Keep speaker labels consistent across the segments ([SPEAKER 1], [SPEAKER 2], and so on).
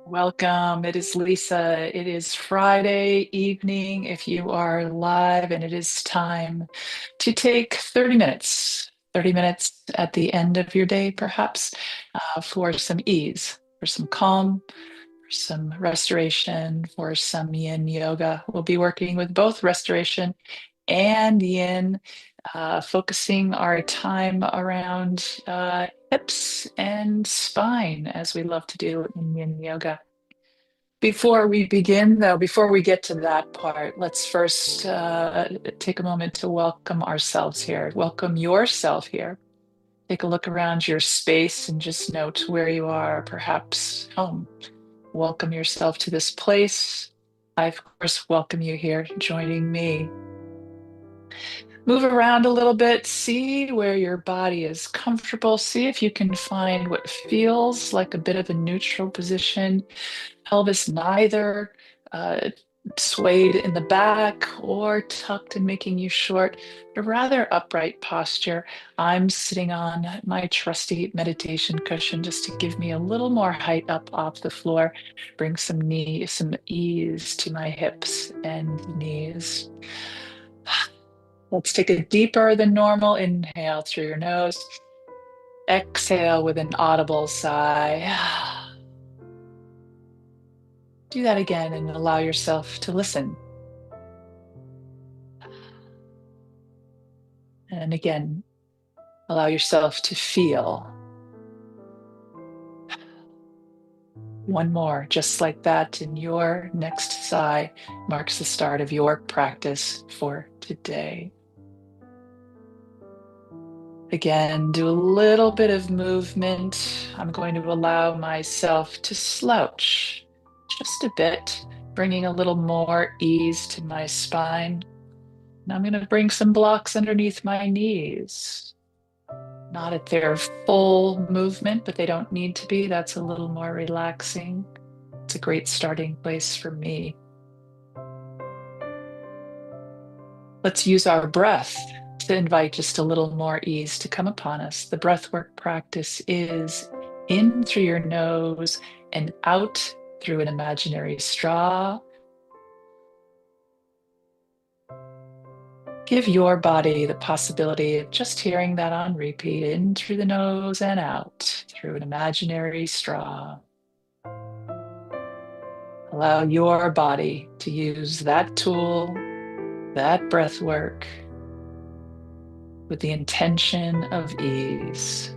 [SPEAKER 1] Welcome. It is Lisa. It is Friday evening if you are live, and it is time to take 30 minutes, 30 minutes at the end of your day, perhaps, for some ease, for some calm, for some restoration, for some yin yoga. We'll be working with both restoration and yin, focusing our time around hips and spine, as we love to do in yin yoga. Before we begin, though, before we get to that part, let's first take a moment to welcome ourselves here. Welcome yourself here. Take a look around your space and just note where you are, perhaps home. Welcome yourself to this place. I, of course, welcome you here joining me. Move around a little bit, see where your body is comfortable. See if you can find what feels like a bit of a neutral position. Pelvis neither uh, swayed in the back or tucked and making you short, a rather upright posture. I'm sitting on my trusty meditation cushion just to give me a little more height up off the floor, bring some ease to my hips and knees. Let's take a deeper than normal inhale through your nose. Exhale with an audible sigh. Do that again and allow yourself to listen. And again, allow yourself to feel. One more, just like that, and your next sigh marks the start of your practice for today. Again, do a little bit of movement. I'm going to allow myself to slouch just a bit, bringing a little more ease to my spine. And I'm going to bring some blocks underneath my knees. Not at their full movement, but they don't need to be. That's a little more relaxing. It's a great starting place for me. Let's use our breath to invite just a little more ease to come upon us. The breathwork practice is in through your nose and out through an imaginary straw. Give your body the possibility of just hearing that on repeat, in through the nose and out through an imaginary straw. Allow your body to use that tool, that breath work, with the intention of ease.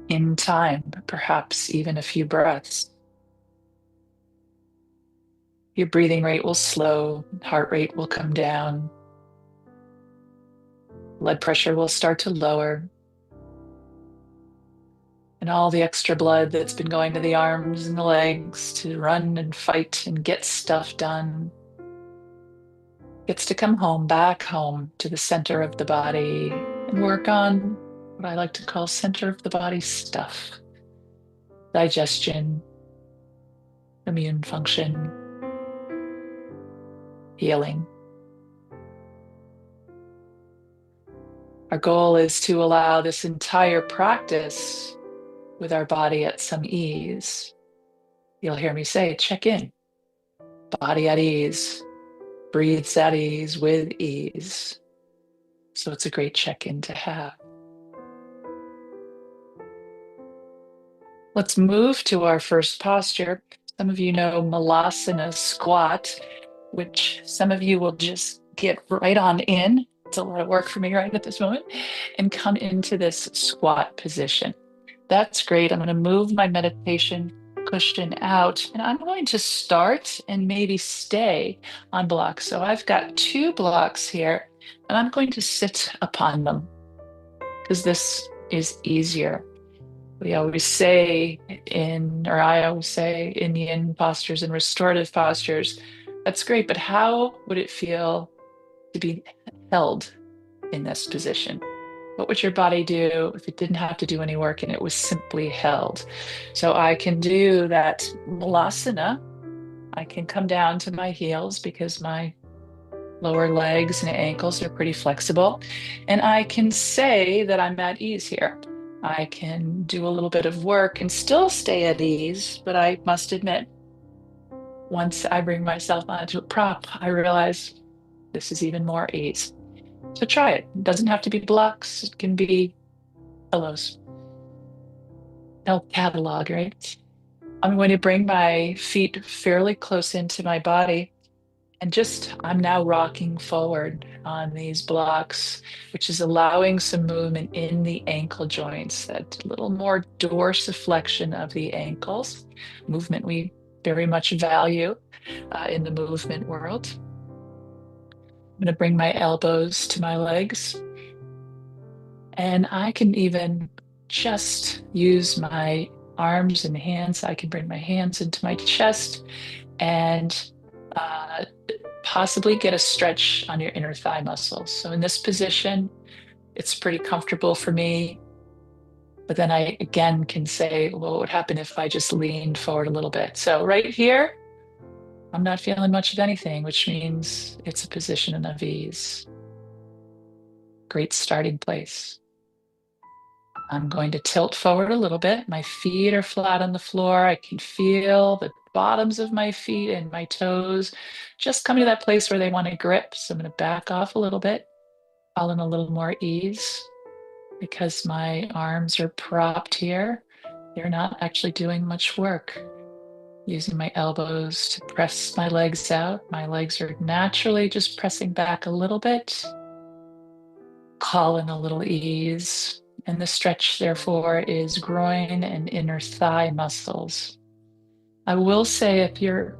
[SPEAKER 1] In time, perhaps even a few breaths, your breathing rate will slow, heart rate will come down, blood pressure will start to lower, and all the extra blood that's been going to the arms and the legs to run and fight and get stuff done gets to come home, back home to the center of the body and work on what I like to call center of the body stuff: digestion, immune function, healing. Our goal is to allow this entire practice with our body at some ease. You'll hear me say, check in, body at ease, breathes at ease with ease. So it's a great check-in to have. Let's move to our first posture. Some of you know Malasana squat, which some of you will just get right on in. It's a lot of work for me right at this moment, and come into this squat position. That's great. I'm going to move my meditation cushion out, and I'm going to start and maybe stay on blocks. So I've got 2 blocks here, and I'm going to sit upon them because this is easier. We always say I always say in yin postures and restorative postures, That's great, but how would it feel to be held in this position? What would your body do if it didn't have to do any work and it was simply held? So I can do that malasana. I can come down to my heels because my lower legs and ankles are pretty flexible. And I can say that I'm at ease here. I can do a little bit of work and still stay at ease, but I must admit, once I bring myself onto a prop, I realize this is even more ease. So try it. It doesn't have to be blocks, it can be pillows. Health catalog, right? I'm going to bring my feet fairly close into my body and just, I'm now rocking forward on these blocks, which is allowing some movement in the ankle joints, that little more dorsiflexion of the ankles, movement we very much value in the movement world. I'm going to bring my elbows to my legs, and I can even just use my arms and hands. I can bring my hands into my chest and possibly get a stretch on your inner thigh muscles. So in this position, it's pretty comfortable for me. But then I again can say, well, what would happen if I just leaned forward a little bit? So right here, I'm not feeling much of anything, which means it's a position of ease. Great starting place. I'm going to tilt forward a little bit. My feet are flat on the floor. I can feel the bottoms of my feet and my toes just coming to that place where they want to grip. So I'm going to back off a little bit, fall in a little more ease because my arms are propped here. They're not actually doing much work. Using my elbows to press my legs out. My legs are naturally just pressing back a little bit. Call in a little ease. And the stretch, therefore, is groin and inner thigh muscles. I will say if your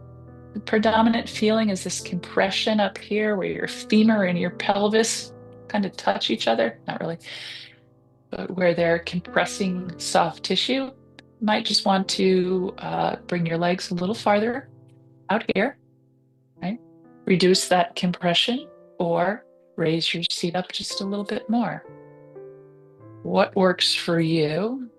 [SPEAKER 1] predominant feeling is this compression up here where your femur and your pelvis kind of touch each other, not really, but where they're compressing soft tissue, you might just want to bring your legs a little farther out here, right? Reduce that compression or raise your seat up just a little bit more. What works for you?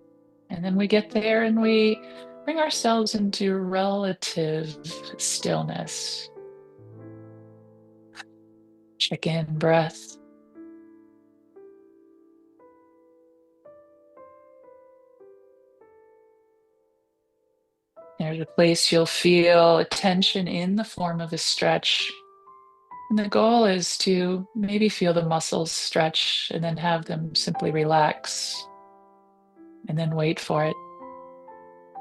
[SPEAKER 1] And then we get there and we bring ourselves into relative stillness. Check in breath. There's a place you'll feel a tension in the form of a stretch. And the goal is to maybe feel the muscles stretch and then have them simply relax and then wait for it.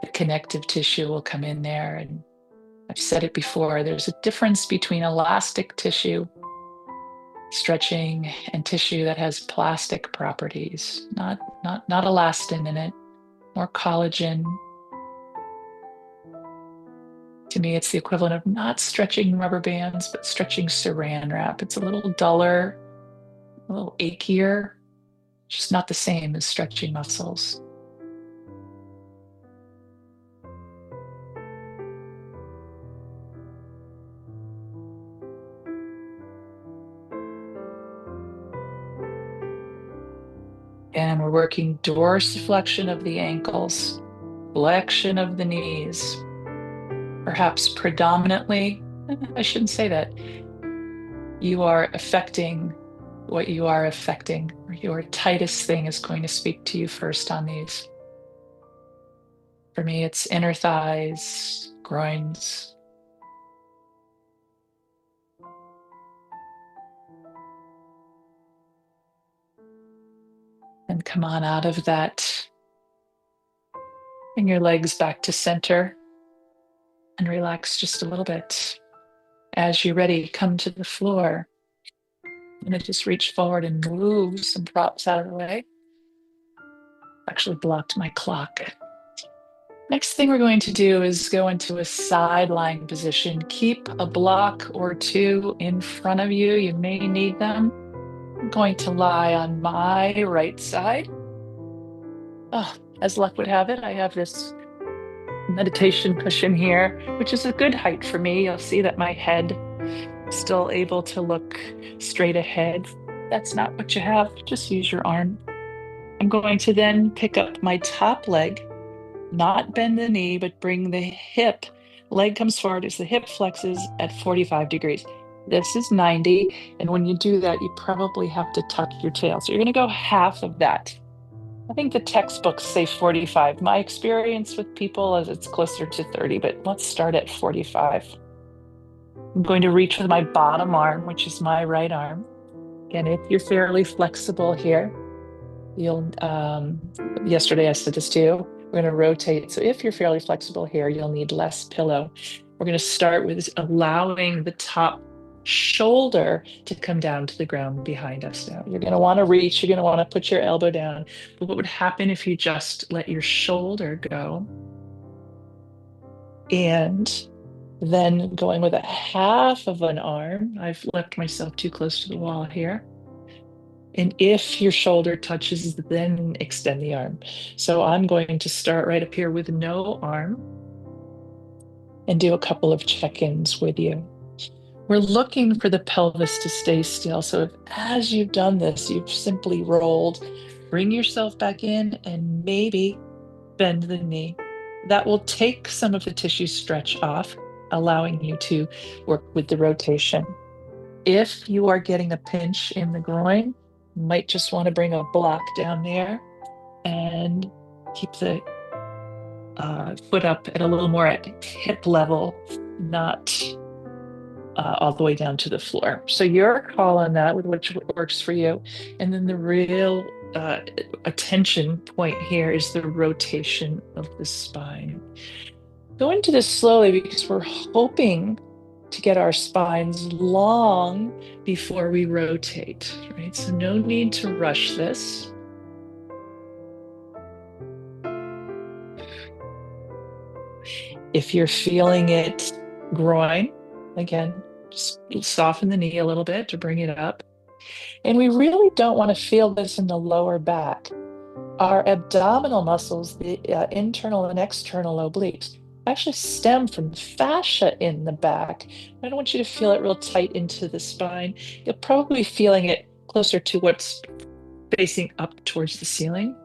[SPEAKER 1] The connective tissue will come in there. And I've said it before, there's a difference between elastic tissue stretching and tissue that has plastic properties, not elastin in it, more collagen. To me, it's the equivalent of not stretching rubber bands, but stretching saran wrap. It's a little duller, a little achier, just not the same as stretching muscles. And we're working dorsiflexion of the ankles, flexion of the knees, perhaps predominantly, I shouldn't say that. You are affecting what you are affecting. Your tightest thing is going to speak to you first on these. For me, it's inner thighs, groins. And come on out of that. Bring your legs back to center and relax just a little bit. As you're ready, come to the floor. I'm going to just reach forward and move some props out of the way. Actually blocked my clock. Next thing we're going to do is go into a side lying position. Keep a block or two in front of you. You may need them. I'm going to lie on my right side. Oh, as luck would have it, I have this meditation cushion here, which is a good height for me. You'll see that my head is still able to look straight ahead. That's not what you have. Just use your arm. I'm going to then pick up my top leg, not bend the knee, but bring the hip. Leg comes forward as the hip flexes at 45 degrees. This is 90. And when you do that, you probably have to tuck your tail. So you're going to go half of that. I think the textbooks say 45. My experience with people is it's closer to 30, but let's start at 45. I'm going to reach with my bottom arm, which is my right arm. Again, if you're fairly flexible here, yesterday I said this to you, we're going to rotate. So if you're fairly flexible here, you'll need less pillow. We're going to start with allowing the top shoulder to come down to the ground behind us now. You're going to want to reach, you're going to want to put your elbow down. But what would happen if you just let your shoulder go? And then going with a half of an arm, I've left myself too close to the wall here. And if your shoulder touches, then extend the arm. So I'm going to start right up here with no arm and do a couple of check-ins with you. We're looking for the pelvis to stay still. So if, as you've done this, you've simply rolled, bring yourself back in and maybe bend the knee. That will take some of the tissue stretch off, allowing you to work with the rotation. If you are getting a pinch in the groin, you might just want to bring a block down there and keep the foot up at a little more at hip level, not all the way down to the floor. So your call on that with which works for you. And then the real attention point here is the rotation of the spine. Go into this slowly because we're hoping to get our spines long before we rotate, right? So no need to rush this. If you're feeling it groin, again, just soften the knee a little bit to bring it up. And we really don't want to feel this in the lower back. Our abdominal muscles, the internal and external obliques, actually stem from fascia in the back. I don't want you to feel it real tight into the spine. You're probably feeling it closer to what's facing up towards the ceiling.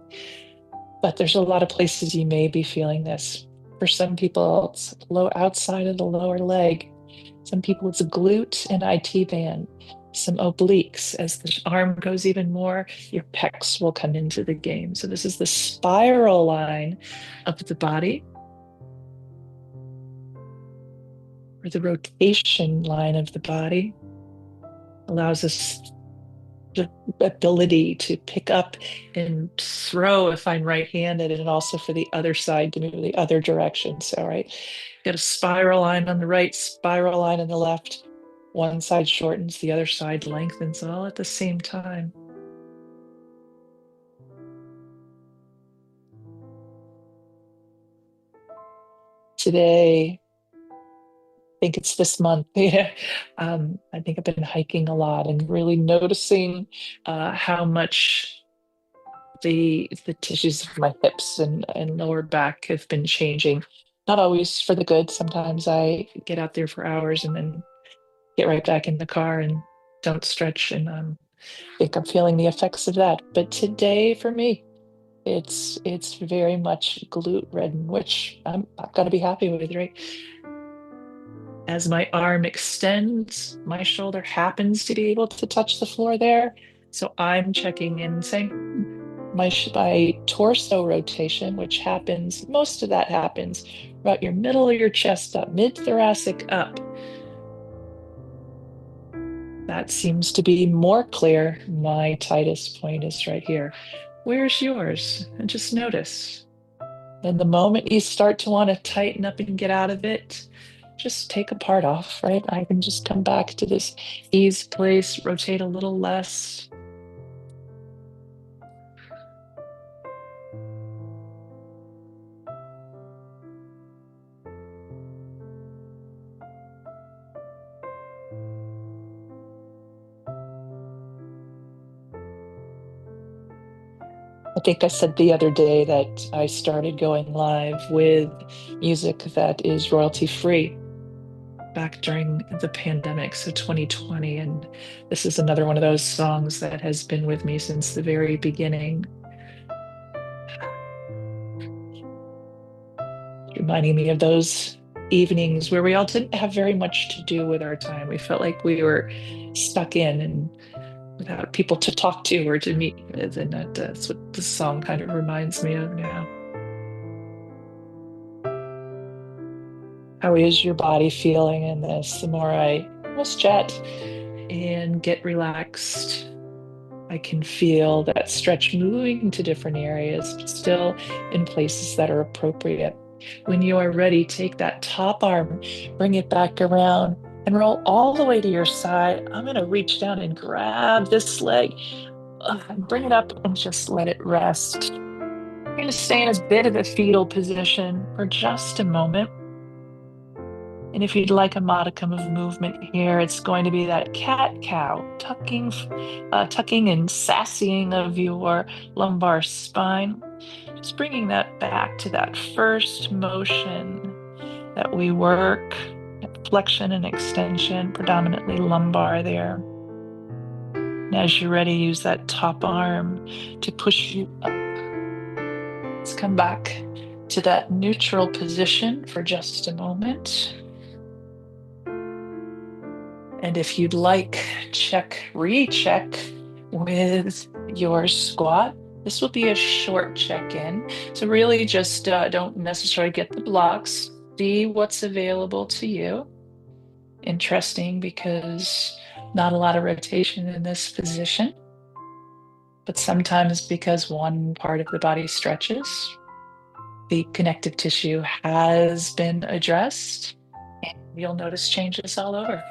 [SPEAKER 1] But there's a lot of places you may be feeling this. For some people, it's outside of the lower leg. Some people, it's a glute and IT band. Some obliques. As the arm goes even more, your pecs will come into the game. So this is the spiral line of the body, or the rotation line of the body. Allows us the ability to pick up and throw if I'm right-handed, and also for the other side to move the other direction. So, right, got a spiral line on the right, spiral line on the left. One side shortens, the other side lengthens, all at the same time. Today, I think it's this month. Yeah, I think I've been hiking a lot and really noticing how much the tissues of my hips and lower back have been changing. Not always for the good. Sometimes I get out there for hours and then get right back in the car and don't stretch, and I think I'm feeling the effects of that. But today for me, it's very much glute ridden, which I've got to be happy with, right? As my arm extends, my shoulder happens to be able to touch the floor there. So I'm checking in and saying, my torso rotation, which happens, most of that happens about your middle of your chest up, mid-thoracic up. That seems to be more clear. My tightest point is right here. Where's yours? And just notice. And the moment you start to want to tighten up and get out of it, just take a part off, right? I can just come back to this ease place, rotate a little less. I think I said the other day that I started going live with music that is royalty free back during the pandemic, so 2020. And this is another one of those songs that has been with me since the very beginning, reminding me of those evenings where we all didn't have very much to do with our time. We felt like we were stuck in and without people to talk to or to meet with. And that's what this song kind of reminds me of now. How is your body feeling in this? The more I almost chat and get relaxed, I can feel that stretch moving to different areas, but still in places that are appropriate. When you are ready, take that top arm, bring it back around, and roll all the way to your side. I'm going to reach down and grab this leg, bring it up, and just let it rest. I'm going to stay in a bit of a fetal position for just a moment. And if you'd like a modicum of movement here, it's going to be that cat-cow, tucking and sassying of your lumbar spine. Just bringing that back to that first motion that we work, flexion and extension, predominantly lumbar there. And as you're ready, use that top arm to push you up. Let's come back to that neutral position for just a moment. And if you'd like, recheck with your squat. This will be a short check-in. So really just don't necessarily get the blocks. See what's available to you. Interesting because not a lot of rotation in this position, but sometimes because one part of the body stretches, the connective tissue has been addressed, and you'll notice changes all over.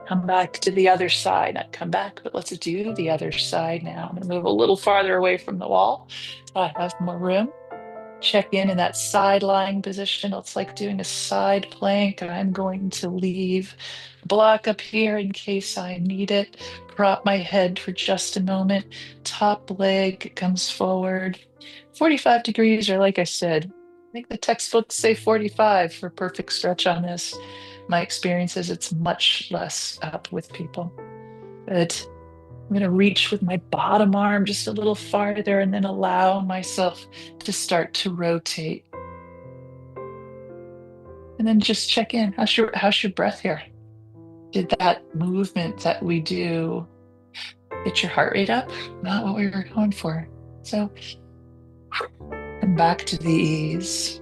[SPEAKER 1] Come back to the other side. Not come back, but let's do the other side now. I'm going to move a little farther away from the wall so I have more room. Check in that side lying position. It's like doing a side plank. I'm going to leave a block up here in case I need it. Prop my head for just a moment. Top leg comes forward. 45 degrees, or like I said, I think the textbooks say 45 for perfect stretch on this. My experience is it's much less up with people. But I'm going to reach with my bottom arm just a little farther and then allow myself to start to rotate. And then just check in. How's your breath here? Did that movement that we do get your heart rate up? Not what we were going for. So come back to the ease.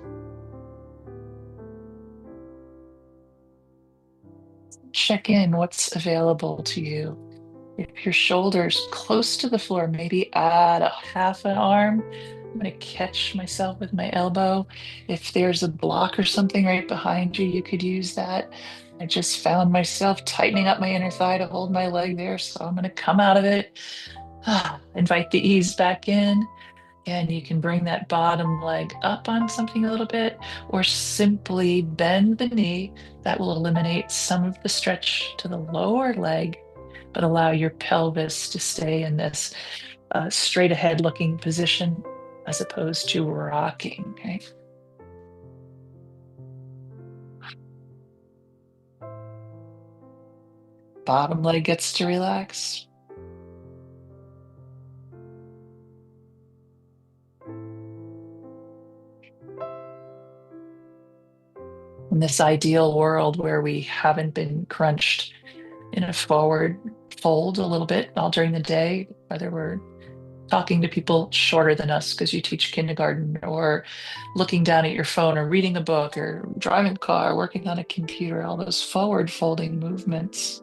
[SPEAKER 1] Check in what's available to you. If your shoulder's close to the floor, maybe add a half an arm. I'm going to catch myself with my elbow. If there's a block or something right behind you, you could use that. I just found myself tightening up my inner thigh to hold my leg there, so I'm going to come out of it. Invite the ease back in. And you can bring that bottom leg up on something a little bit, or simply bend the knee. That will eliminate some of the stretch to the lower leg, but allow your pelvis to stay in this straight ahead looking position as opposed to rocking. Okay. Bottom leg gets to relax. In this ideal world where we haven't been crunched in a forward fold a little bit all during the day, whether we're talking to people shorter than us because you teach kindergarten, or looking down at your phone, or reading a book, or driving a car, working on a computer, all those forward folding movements.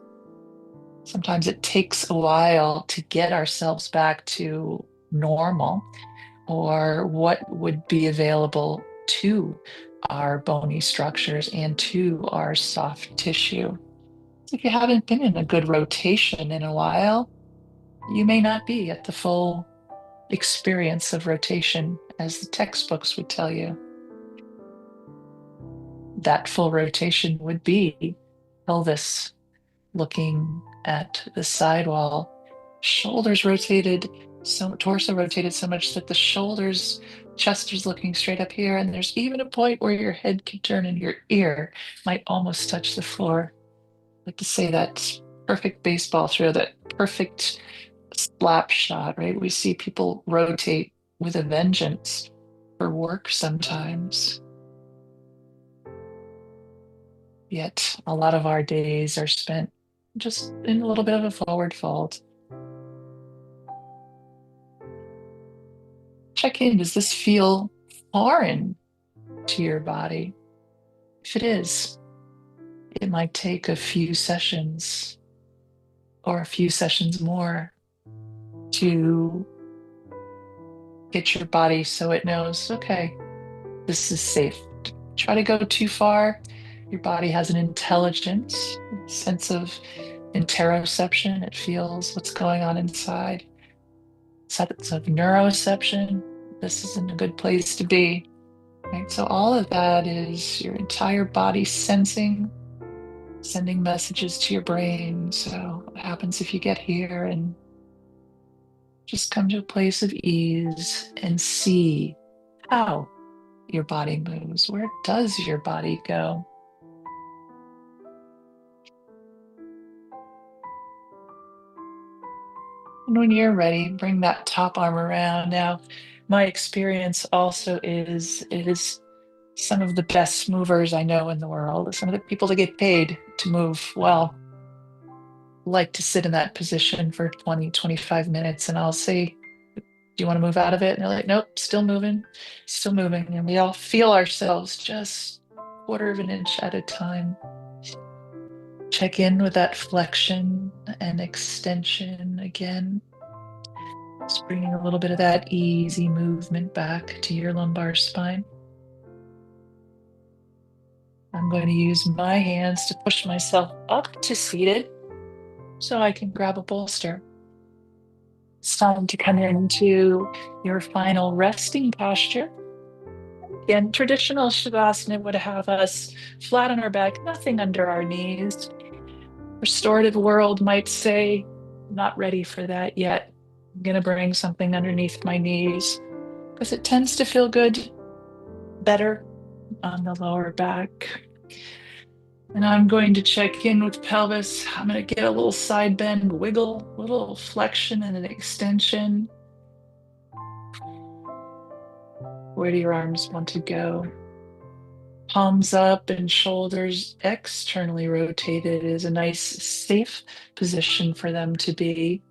[SPEAKER 1] Sometimes it takes a while to get ourselves back to normal, or what would be available to our bony structures and to our soft tissue. If you haven't been in a good rotation in a while, you may not be at the full experience of rotation as the textbooks would tell you. That full rotation would be pelvis looking at the sidewall, shoulders rotated So torso rotated so much that the shoulders, chest is looking straight up here, and there's even a point where your head can turn and your ear might almost touch the floor. I like to say that perfect baseball throw, that perfect slap shot, right? We see people rotate with a vengeance for work sometimes. Yet a lot of our days are spent just in a little bit of a forward fold. Check in. Does this feel foreign to your body? If it is, it might take a few sessions or a few sessions more to get your body so it knows, okay, this is safe. Try to go too far. Your body has an intelligence, sense of interoception. It feels what's going on inside. Sense of neuroception. This isn't a good place to be. Right? So all of that is your entire body sensing, sending messages to your brain. So what happens if you get here and just come to a place of ease and see how your body moves? Where does your body go? And when you're ready, bring that top arm around. Now, my experience also is it is some of the best movers I know in the world, some of the people that get paid to move well, like to sit in that position for 20, 25 minutes. And I'll say, do you want to move out of it? And they're like, nope, still moving, still moving. And we all feel ourselves just quarter of an inch at a time. Check in with that flexion and extension again. Just bringing a little bit of that easy movement back to your lumbar spine. I'm going to use my hands to push myself up to seated so I can grab a bolster. It's time to come into your final resting posture. Again, traditional Shavasana would have us flat on our back, nothing under our knees. Restorative world might say, not ready for that yet. I'm going to bring something underneath my knees because it tends to feel good, better on the lower back. And I'm going to check in with pelvis. I'm going to get a little side bend, wiggle, a little flexion and an extension. Where do your arms want to go? Palms up and shoulders externally rotated is a nice, safe position for them to be.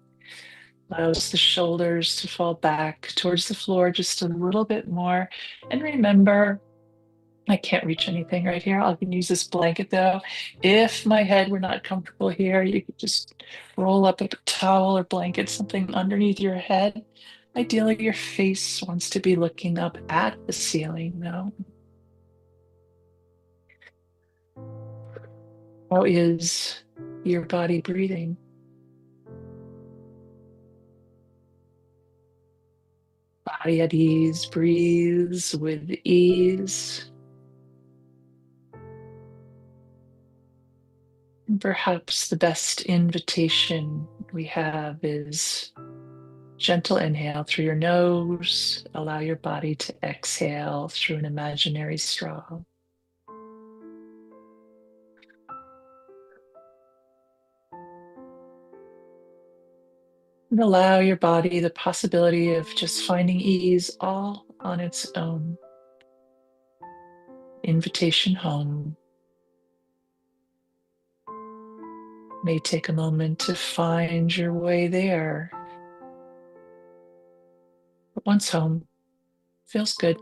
[SPEAKER 1] Allows the shoulders to fall back towards the floor just a little bit more. And remember, I can't reach anything right here. I can use this blanket though. If my head were not comfortable here, you could just roll up a towel or blanket, something underneath your head. Ideally, your face wants to be looking up at the ceiling though. How is your body breathing? Body at ease, breathes with ease. And perhaps the best invitation we have is gentle inhale through your nose. Allow your body to exhale through an imaginary straw. And allow your body the possibility of just finding ease all on its own. Invitation home. May take a moment to find your way there. But once home, feels good.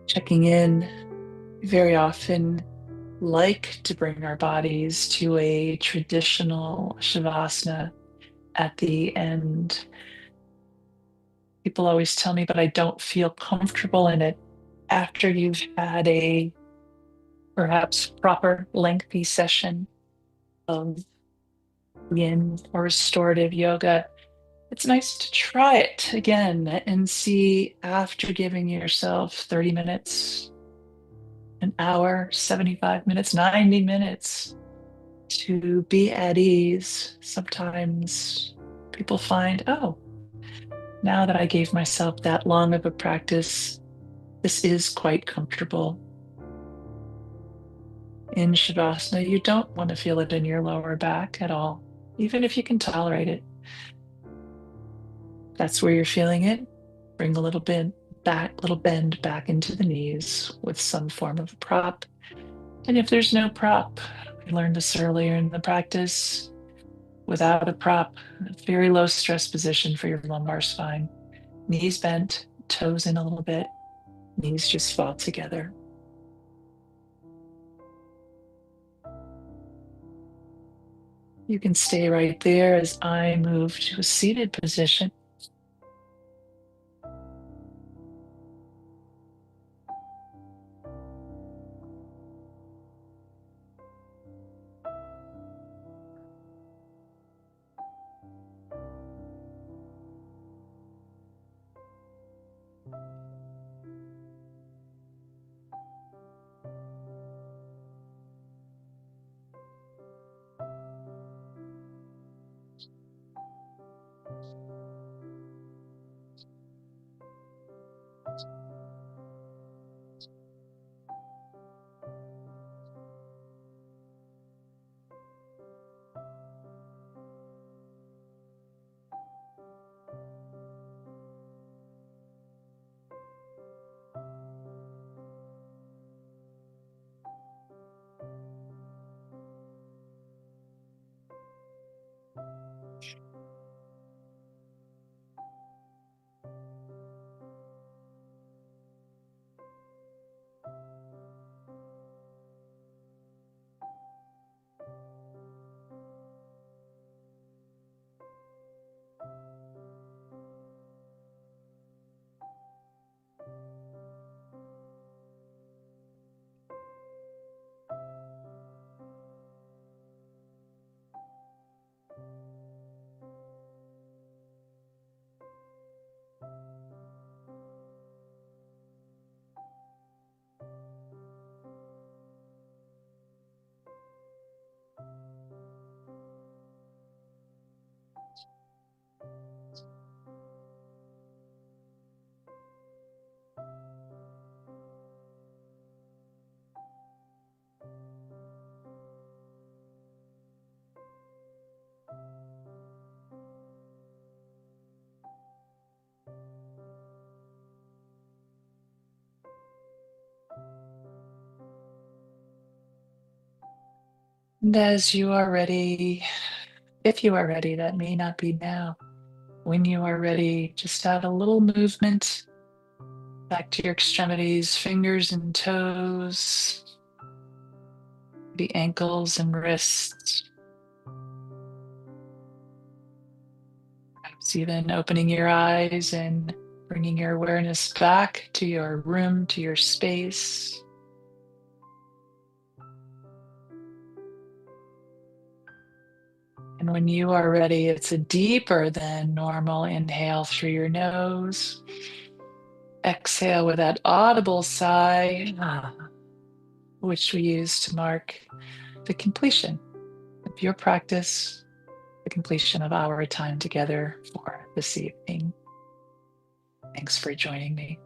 [SPEAKER 1] Checking in. Very often like to bring our bodies to a traditional shavasana at the end. People always tell me, but I don't feel comfortable in it after you've had a perhaps proper lengthy session of yin or restorative yoga. It's nice to try it again and see after giving yourself 30 minutes, an hour, 75 minutes, 90 minutes to be at ease. Sometimes people find, oh, now that I gave myself that long of a practice, this is quite comfortable. In Shavasana, you don't want to feel it in your lower back at all, even if you can tolerate it. That's where you're feeling it. Bring a little bit back, little bend back into the knees with some form of prop. And if there's no prop, we learned this earlier in the practice, without a prop, a very low stress position for your lumbar spine. Knees bent, toes in a little bit, knees just fall together. You can stay right there as I move to a seated position. And as you are ready, if you are ready, that may not be now. When you are ready, just add a little movement back to your extremities, fingers and toes, the ankles and wrists. Perhaps even opening your eyes and bringing your awareness back to your room, to your space. And when you are ready, it's a deeper than normal inhale through your nose. Exhale with that audible sigh, which we use to mark the completion of your practice, the completion of our time together for this evening. Thanks for joining me.